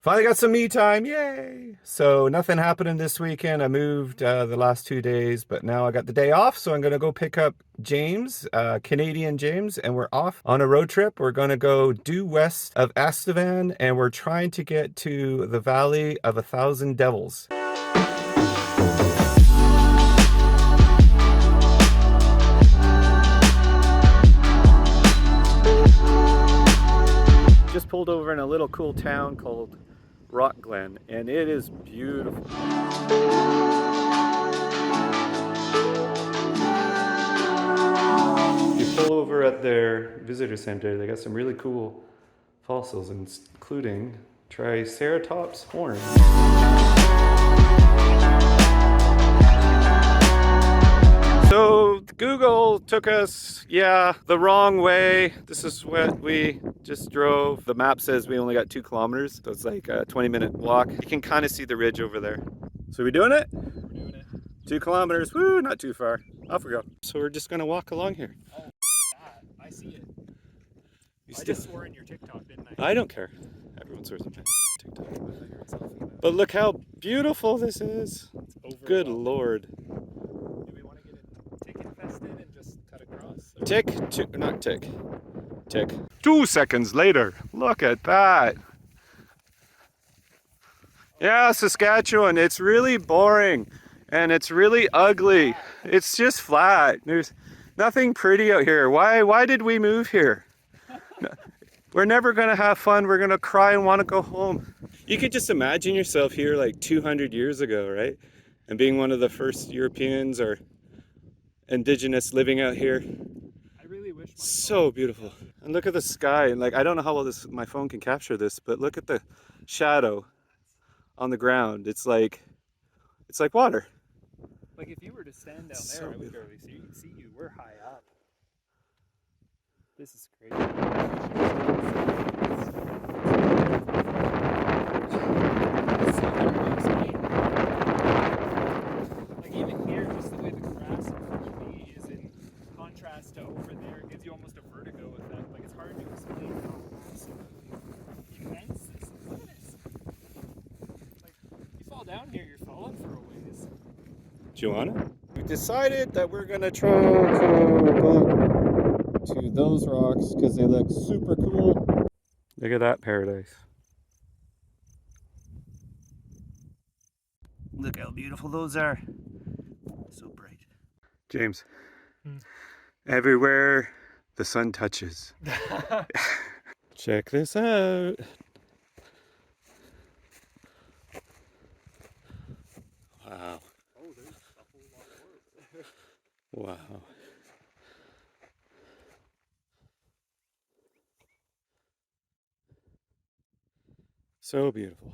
Finally got some me time, yay! So nothing happening this weekend. I moved the last 2 days, but now I got the day off, so I'm gonna go pick up James, Canadian James, and we're off on a road trip. We're gonna go due west of Estevan, and we're trying to get to the Valley of a Thousand Devils. Just pulled over in a little cool town called Rock Glen, and it is beautiful. You pull over at their visitor center, they got some really cool fossils, including Triceratops horns. So Google took us, the wrong way. This is what we just drove. The map says we only got 2 kilometers, so it's like a 20-minute walk. You can kind of see the ridge over there. So we doing it? We're doing it. 2 kilometers, woo, not too far. Off we go. So we're just gonna walk along here. Oh, that. I see it. I just swore in your TikTok, didn't I? I don't care. Everyone swears in TikTok. But look how beautiful this is. Good Lord. Do we want to get a tick infested and just cut across? Tick. 2 seconds later. Look at that. Yeah, Saskatchewan, it's really boring and it's really ugly. It's just flat. There's nothing pretty out here. Why did we move here? We're never gonna have fun. We're gonna cry and want to go home. You could just imagine yourself here like 200 years ago, right? And being one of the first Europeans or indigenous living out here. I really wish So beautiful. And look at the sky. And like, I don't know how well my phone can capture this, but look at the shadow on the ground. It's like water. Like if you were to stand down there, I would barely see you. We're high up. This is crazy. Like even here, just the way the grass in front of me is in contrast to over there, it gives you almost a vertigo effect. Like it's hard to explain how absolutely immense this is. Look at this. Like you fall down here, you're falling for a ways. Do you want it? We decided that we're gonna try to go to those rocks because they look super cool. Look at that paradise. Look how beautiful those are. So bright. James, everywhere the sun touches. Check this out. Wow. Oh, there's a whole lot more. Wow. So beautiful.